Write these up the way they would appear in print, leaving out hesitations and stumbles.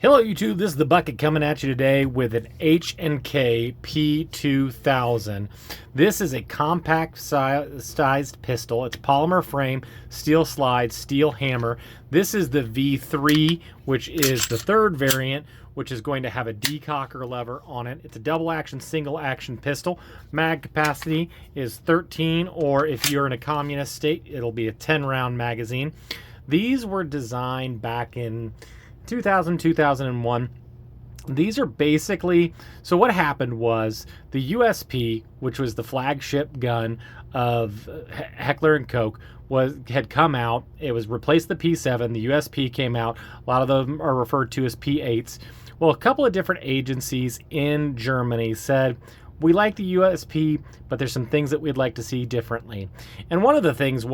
Hello YouTube, this is the Bucket coming at you today with an H&K P2000. This is a compact sized pistol. It's polymer frame, steel slide, steel hammer. This is the V3, which is the third variant, which is going to have a decocker lever on it. It's a double action, single action pistol. Mag capacity is 13, or if you're in a communist state, it'll be a 10 round magazine. These were designed back in 2000, 2001. These are basically, so what happened was the USP, which was the flagship gun of Heckler & Koch, had come out. It was replaced the P7. The USP came out. A lot of them are referred to as P8s. Well, a couple of different agencies in Germany said, we like the USP, but there's some things that we'd like to see differently. And one of the things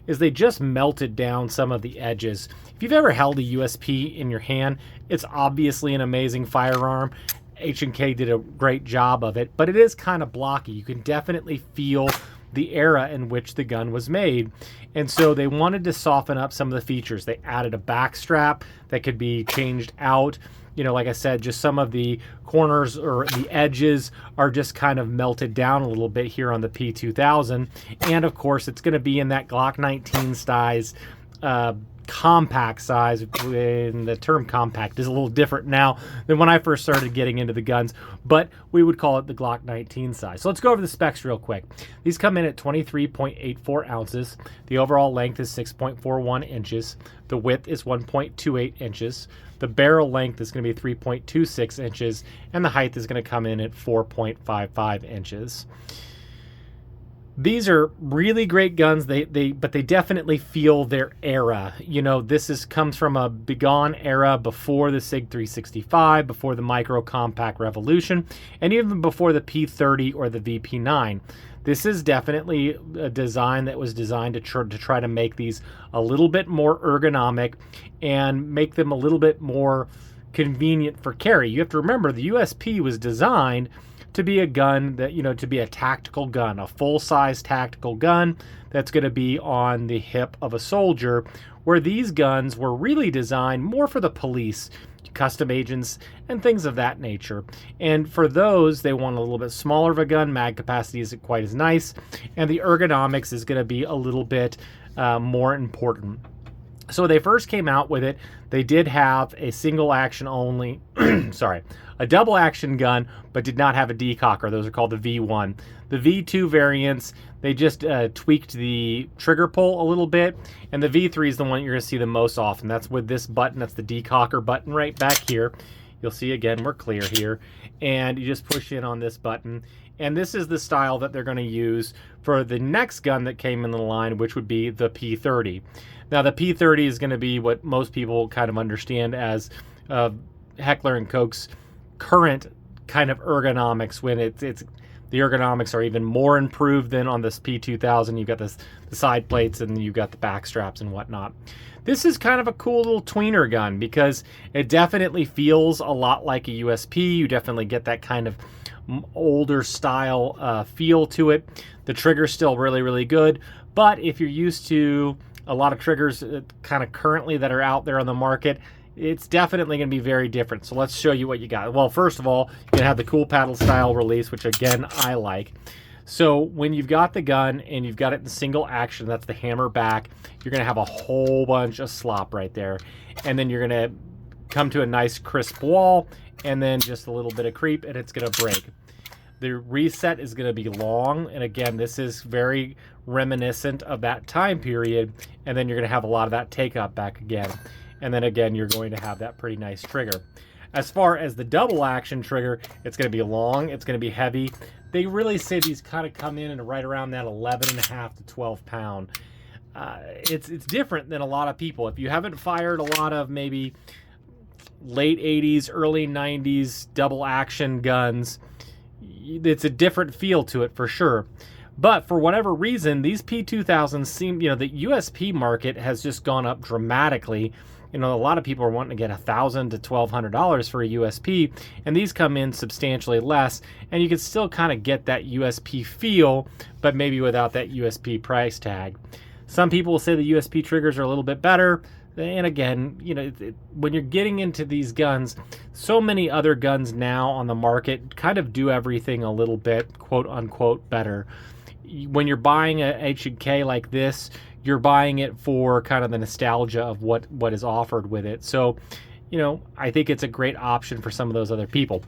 is they just melted down some of the edges. If you've ever held a USP in your hand, it's obviously an amazing firearm. H&K did a great job of it, but it is kind of blocky. You can definitely feel the era in which the gun was made. And so they wanted to soften up some of the features. They added a back strap that could be changed out. You know, like I said, just some of the corners or the edges are just kind of melted down a little bit here on the P2000. And of course, it's going to be in that Glock 19 size, compact size. And the term compact is a little different now than when I first started getting into the guns, but we would call it the Glock 19 size. So let's go over the specs real quick. These come in at 23.84 ounces. The overall length is 6.41 inches. The width is 1.28 inches. The barrel length is going to be 3.26 inches, and the height is going to come in at 4.55 inches. These are really great guns. But they definitely feel their era. You know, this comes from a bygone era before the SIG 365, before the micro compact revolution, and even before the P30 or the VP9. This is definitely a design that was designed to try to make these a little bit more ergonomic and make them a little bit more convenient for carry. You have to remember the USP was designed to be a gun that, you know, to be a tactical gun, a full-size tactical gun that's going to be on the hip of a soldier, where these guns were really designed more for the police, custom agents, and things of that nature. And for those, they want a little bit smaller of a gun. Mag capacity isn't quite as nice, and the ergonomics is going to be a little bit more important. So when they first came out with it, they did have a single action only, a double action gun, but did not have a decocker. Those are called the V1. The V2 variants, they just tweaked the trigger pull a little bit, and the V3 is the one you're going to see the most often. That's with this button. That's the decocker button right back here. You'll see again, we're clear here, and you just push in on this button. And this is the style that they're going to use for the next gun that came in the line, which would be the P30. Now, the P30 is going to be what most people kind of understand as Heckler & Koch's current kind of ergonomics, when the ergonomics are even more improved than on this P2000. You've got the side plates, and you've got the back straps and whatnot. This is kind of a cool little tweener gun because it definitely feels a lot like a USP. You definitely get that kind of older style feel to it. The trigger's still really, really good, but if you're used to a lot of triggers kind of currently that are out there on the market, it's definitely going to be very different. So let's show you what you got. Well, first of all, you're going to have the cool paddle style release, which again, I like. So when you've got the gun and you've got it in single action, that's the hammer back, you're going to have a whole bunch of slop right there. And then you're going to come to a nice crisp wall, and then just a little bit of creep, and it's going to break. The reset is going to be long, and again, this is very reminiscent of that time period, and then you're going to have a lot of that take up back again. And then again, you're going to have that pretty nice trigger. As far as the double action trigger, it's going to be long, it's going to be heavy. They really say these kind of come in and right around that 11.5 to 12 pound. It's different than a lot of people. If you haven't fired a lot of maybe late 80s, early 90s double action guns, it's a different feel to it for sure. But for whatever reason, these P2000s seem, you know, the USP market has just gone up dramatically. You know, a lot of people are wanting to get $1,000 to $1,200 for a USP, and these come in substantially less, and you can still kind of get that USP feel, but maybe without that USP price tag. Some people will say the USP triggers are a little bit better. And again, you know, when you're getting into these guns, so many other guns now on the market kind of do everything a little bit, quote unquote, better. When you're buying a H&K like this, you're buying it for kind of the nostalgia of what is offered with it. So, you know, I think it's a great option for some of those other people.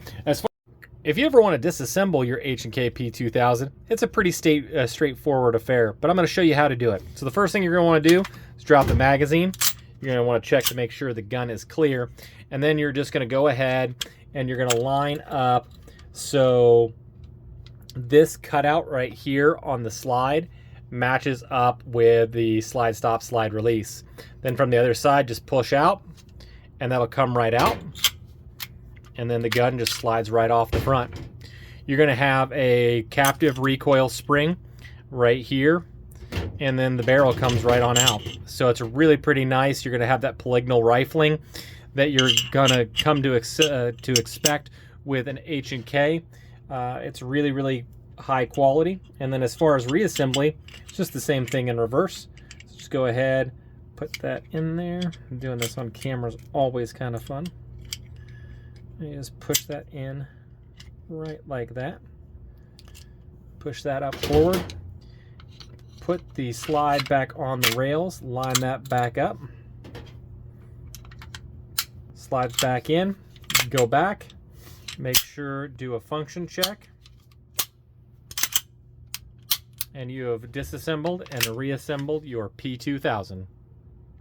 If you ever want to disassemble your H&K P2000, it's a pretty straightforward affair, but I'm going to show you how to do it. So the first thing you're going to want to do is drop the magazine. You're going to want to check to make sure the gun is clear, and then you're just going to go ahead and you're going to line up so this cutout right here on the slide matches up with the slide stop, slide release. Then from the other side, just push out, and that'll come right out, and then the gun just slides right off the front. You're going to have a captive recoil spring right here, and then the barrel comes right on out. So it's really pretty nice. You're going to have that polygonal rifling that you're going to come to expect with an H&K. It's really, really high quality. And then as far as reassembly, it's just the same thing in reverse. So just go ahead, put that in there. Doing this on camera is always kind of fun. You just push that in right like that. Push that up forward. Put the slide back on the rails, line that back up, slide back in, go back, make sure, do a function check, and you have disassembled and reassembled your P2000. As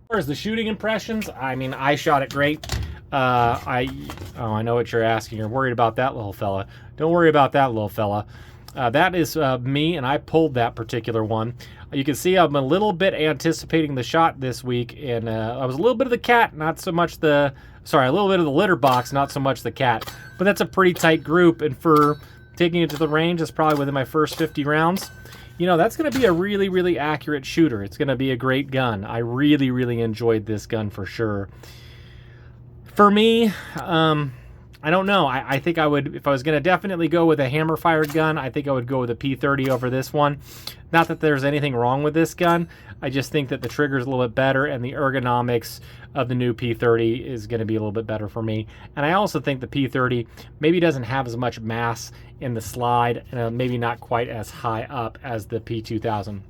far as the shooting impressions, I mean, I shot it great. I know what you're asking. You're worried about that little fella. Don't worry about that little fella. That is me, and I pulled that particular one. You can see I'm a little bit anticipating the shot this week, and I was a little bit of the cat, not so much the, sorry, a little bit of the litter box, not so much the cat. But that's a pretty tight group, and for taking it to the range, it's probably within my first 50 rounds. You know, that's going to be a really, really accurate shooter. It's going to be a great gun. I really, really enjoyed this gun for sure. For me, I don't know. I think I would, if I was going to definitely go with a hammer-fired gun, I think I would go with a P30 over this one. Not that there's anything wrong with this gun. I just think that the trigger is a little bit better, and the ergonomics of the new P30 is going to be a little bit better for me. And I also think the P30 maybe doesn't have as much mass in the slide, and maybe not quite as high up as the P2000.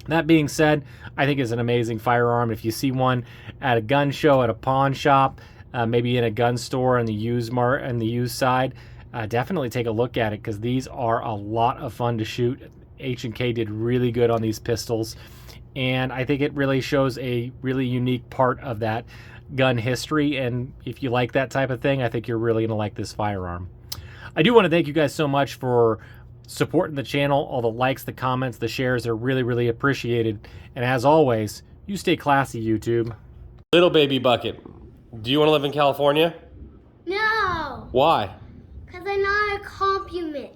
That being said, I think it's an amazing firearm. If you see one at a gun show, at a pawn shop, maybe in a gun store in the used side, definitely take a look at it, because these are a lot of fun to shoot. H&K did really good on these pistols, and I think it really shows a really unique part of that gun history, and if you like that type of thing, I think you're really going to like this firearm. I do want to thank you guys so much for supporting the channel. All the likes, the comments, the shares are really, really appreciated, and as always, you stay classy, YouTube. Little baby bucket. Do you want to live in California? No. Why? Because I'm not a compliment.